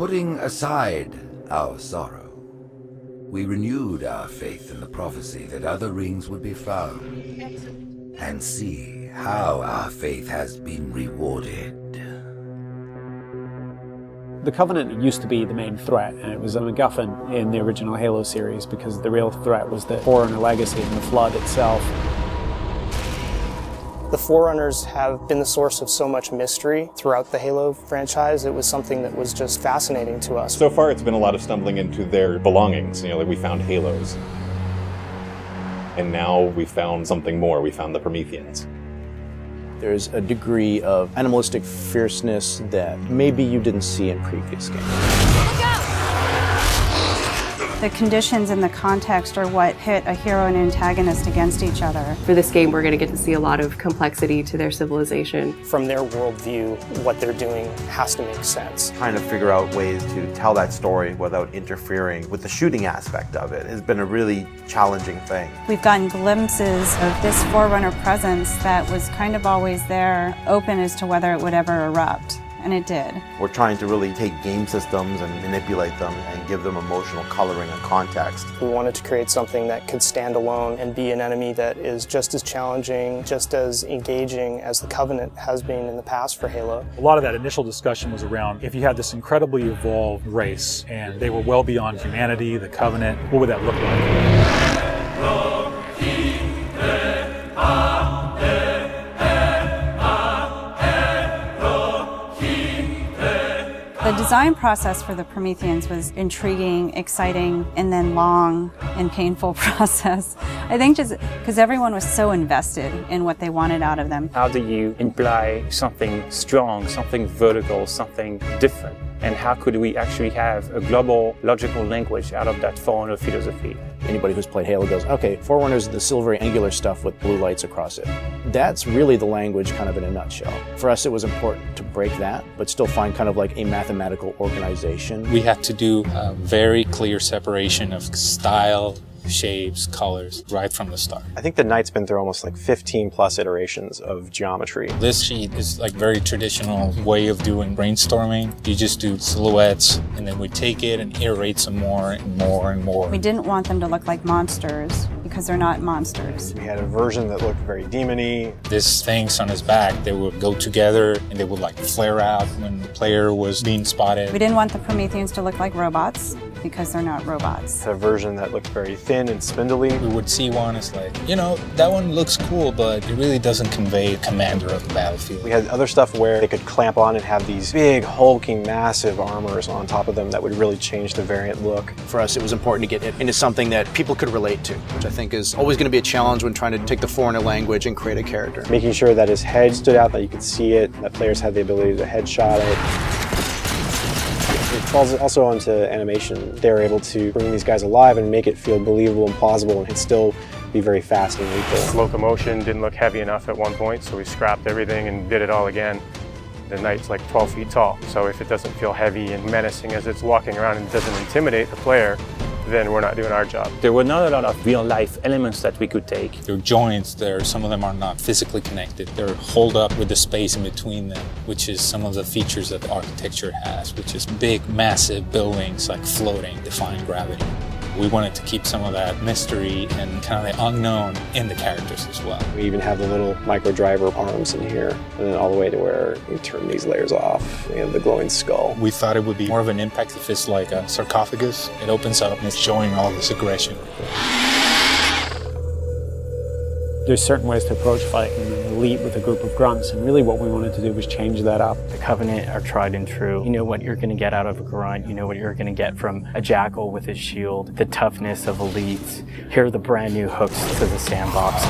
Putting aside our sorrow, we renewed our faith in the prophecy that other rings would be found. Excellent. And see how our faith has been rewarded. The Covenant used to be the main threat, and it was a MacGuffin in the original Halo series because the real threat was the Forerunner legacy and the Flood itself. The Forerunners have been the source of so much mystery throughout the Halo franchise. It was something that was just fascinating to us. So far it's been a lot of stumbling into their belongings. Like we found Halos. And now we found something more. We found the Prometheans. There's a degree of animalistic fierceness that maybe you didn't see in previous games. The conditions and the context are what pit a hero and antagonist against each other. For this game, we're going to get to see a lot of complexity to their civilization. From their worldview, what they're doing has to make sense. Trying to figure out ways to tell that story without interfering with the shooting aspect of it has been a really challenging thing. We've gotten glimpses of this Forerunner presence that was kind of always there, open as to whether it would ever erupt. And it did. We're trying to really take game systems and manipulate them and give them emotional coloring and context. We wanted to create something that could stand alone and be an enemy that is just as challenging, just as engaging as the Covenant has been in the past for Halo. A lot of that initial discussion was around if you had this incredibly evolved race and they were well beyond humanity, the Covenant, what would that look like? The design process for the Prometheans was intriguing, exciting, and then long and painful process. I think just because everyone was so invested in what they wanted out of them. How do you imply something strong, something vertical, something different? And how could we actually have a global logical language out of that Forerunner philosophy? Anybody who's played Halo goes, okay, Forerunners is the silvery angular stuff with blue lights across it. That's really the language kind of in a nutshell. For us, it was important to break that, but still find kind of like a mathematical organization. We had to do a very clear separation of style, shapes, colors, right from the start. I think the Knight's been through almost like 15 plus iterations of geometry. This sheet is like very traditional way of doing brainstorming. You just do silhouettes and then we take it and iterate some more and more and more. We didn't want them to look like monsters because they're not monsters. We had a version that looked very demon-y. These things on his back, they would go together and they would like flare out when the player was being spotted. We didn't want the Prometheans to look like robots because they're not robots. A version that looked very thin and spindly. We would see one as like, you know, that one looks cool, but it really doesn't convey commander of the battlefield. We had other stuff where they could clamp on and have these big, hulking, massive armors on top of them that would really change the variant look. For us, it was important to get it into something that people could relate to, which I think is always going to be a challenge when trying to take the Foreigner language and create a character. Making sure that his head stood out, that you could see it, that players had the ability to headshot it. It falls also onto animation. They were able to bring these guys alive and make it feel believable and plausible and still be very fast and lethal. Locomotion didn't look heavy enough at one point, so we scrapped everything and did it all again. The Knight's like 12 feet tall, so if it doesn't feel heavy and menacing as it's walking around and doesn't intimidate the player, then we're not doing our job. There were not a lot of real-life elements that we could take. There are joints there, some of them are not physically connected. They're holed up with the space in between them, which is some of the features that the architecture has, which is big, massive buildings like floating, defying gravity. We wanted to keep some of that mystery and kind of the unknown in the characters as well. We even have the little micro driver arms in here, and then all the way to where you turn these layers off. We have the glowing skull. We thought it would be more of an impact if it's like a sarcophagus. It opens up and it's showing all this aggression. There's certain ways to approach fighting an elite with a group of grunts, and really what we wanted to do was change that up. The Covenant are tried and true. You know what you're going to get out of a grunt. You know what you're going to get from a jackal with his shield. The toughness of elites. Here are the brand new hooks to the sandbox.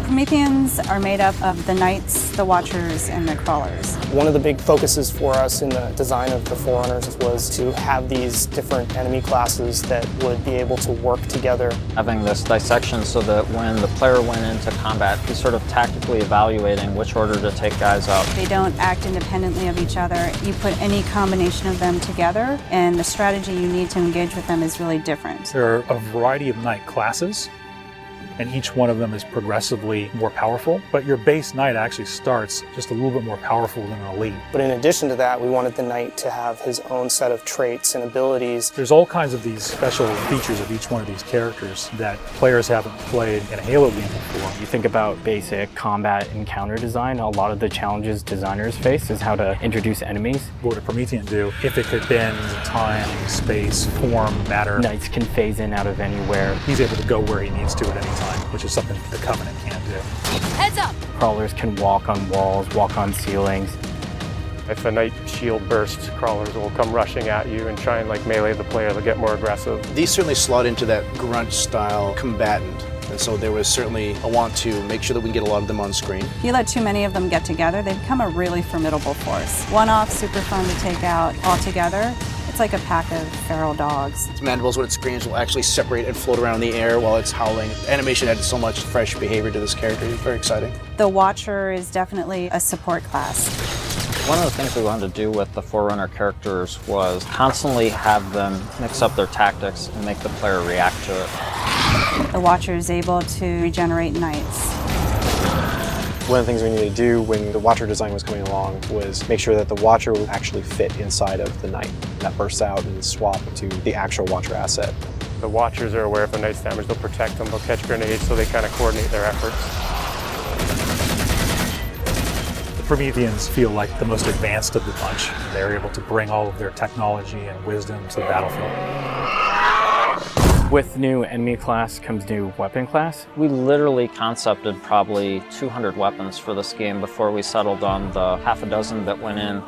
Prometheans are made up of the Knights, the Watchers, and the Crawlers. One of the big focuses for us in the design of the Forerunners was to have these different enemy classes that would be able to work together. Having this dissection so that when the player went into combat, he's sort of tactically evaluating which order to take guys out. They don't act independently of each other. You put any combination of them together, and the strategy you need to engage with them is really different. There are a variety of Knight classes. and each one of them is progressively more powerful. But your base knight actually starts just a little bit more powerful than an elite. But in addition to that, we wanted the knight to have his own set of traits and abilities. There's all kinds of these special features of each one of these characters that players haven't played in a Halo game before. You think about basic combat encounter design, a lot of the challenges designers face is how to introduce enemies. What would a Promethean do if it could bend time, space, form, matter? Knights can phase in out of anywhere. He's able to go where he needs to at any time, which is something the Covenant can't do. Heads up! Crawlers can walk on walls, walk on ceilings. If a knight shield bursts, crawlers will come rushing at you and try and melee the player to get more aggressive. These certainly slot into that grunt style combatant. And so there was certainly a want to make sure that we can get a lot of them on screen. If you let too many of them get together, they become a really formidable force. One-off, super fun to take out all together. It's like a pack of feral dogs. Its mandibles, when it screams, will actually separate and float around in the air while it's howling. Animation added so much fresh behavior to this character. It's very exciting. The Watcher is definitely a support class. One of the things we wanted to do with the Forerunner characters was constantly have them mix up their tactics and make the player react to it. The Watcher is able to regenerate knights. One of the things we needed to do when the Watcher design was coming along was make sure that the Watcher would actually fit inside of the Knight. That bursts out and swap to the actual Watcher asset. The Watchers are aware if a Knight's damaged, they'll protect them, they'll catch grenades, so they kind of coordinate their efforts. The Prometheans feel like the most advanced of the bunch. They're able to bring all of their technology and wisdom to the battlefield. With new enemy class comes new weapon class. We literally concepted probably 200 weapons for this game before we settled on the half a dozen that went in.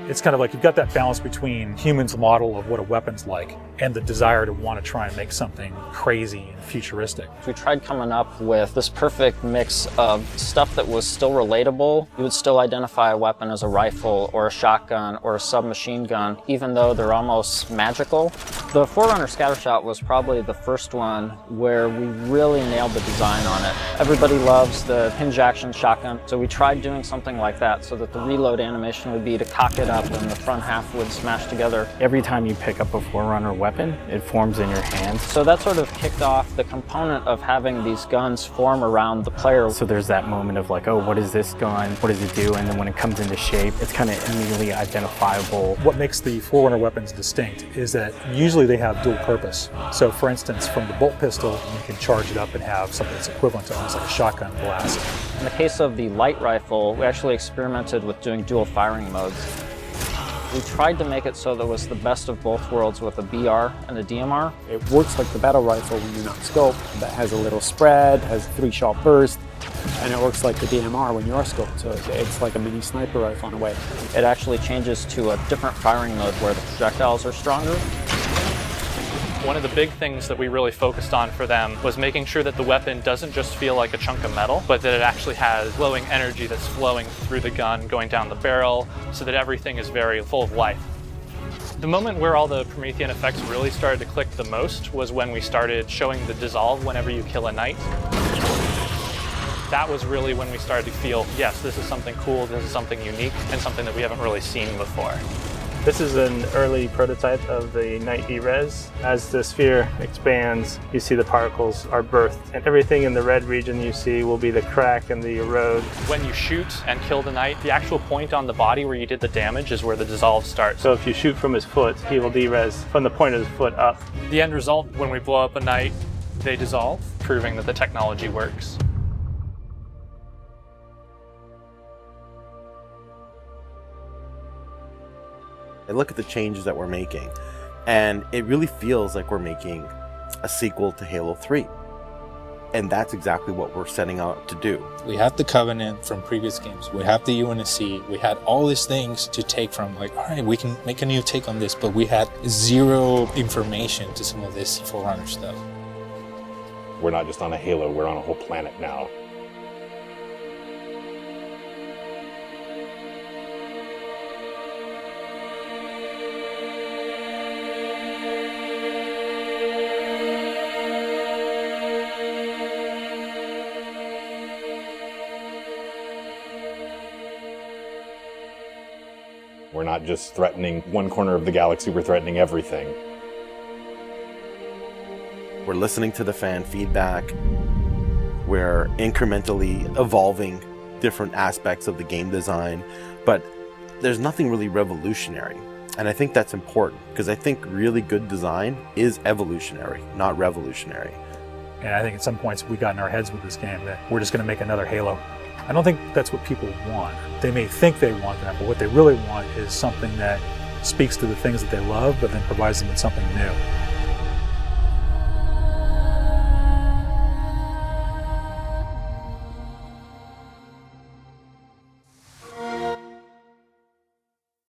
It's kind of like you've got that balance between humans' model of what a weapon's like and the desire to want to try and make something crazy and futuristic. We tried coming up with this perfect mix of stuff that was still relatable. You would still identify a weapon as a rifle or a shotgun or a submachine gun, even though they're almost magical. The Forerunner Scattershot was probably the first one where we really nailed the design on it. Everybody loves the hinge action shotgun, so we tried doing something like that so that the reload animation would be to cock it up and the front half would smash together. Every time you pick up a Forerunner weapon, it forms in your hand. So that sort of kicked off the component of having these guns form around the player. So there's that moment of like, oh, what is this gun? What does it do? And then when it comes into shape, it's kind of immediately identifiable. What makes the Forerunner weapons distinct is that usually they have dual purpose. So for instance, from the bolt pistol, you can charge it up and have something that's equivalent to almost like a shotgun blast. In the case of the light rifle, we actually experimented with doing dual firing modes. We tried to make it so there was the best of both worlds with a BR and a DMR. It works like the battle rifle when you're not scoped. That has a little spread, has a 3-shot burst, and it works like the DMR when you are scoped. So it's like a mini sniper rifle in a way. It actually changes to a different firing mode where the projectiles are stronger. One of the big things that we really focused on for them was making sure that the weapon doesn't just feel like a chunk of metal, but that it actually has glowing energy that's flowing through the gun, going down the barrel, so that everything is very full of life. The moment where all the Promethean effects really started to click the most was when we started showing the dissolve whenever you kill a knight. That was really when we started to feel, yes, this is something cool, this is something unique, and something that we haven't really seen before. This is an early prototype of the Knight E-Res. As the sphere expands, you see the particles are birthed, and everything in the red region you see will be the crack and the erode. When you shoot and kill the knight, the actual point on the body where you did the damage is where the dissolve starts. So if you shoot from his foot, he will de-res from the point of his foot up. The end result, when we blow up a knight, they dissolve, proving that the technology works. I look at the changes that we're making, and it really feels like we're making a sequel to Halo 3. And that's exactly what we're setting out to do. We have the Covenant from previous games. We have the UNSC. We had all these things to take from, like, all right, we can make a new take on this, but we had zero information to some of this Forerunner stuff. We're not just on a Halo, we're on a whole planet now. We're not just threatening one corner of the galaxy, we're threatening everything. We're listening to the fan feedback. We're incrementally evolving different aspects of the game design, but there's nothing really revolutionary. And I think that's important, because I think really good design is evolutionary, not revolutionary. And I think at some points we got in our heads with this game that we're just going to make another Halo. I don't think that's what people want. They may think they want that, but what they really want is something that speaks to the things that they love, but then provides them with something new.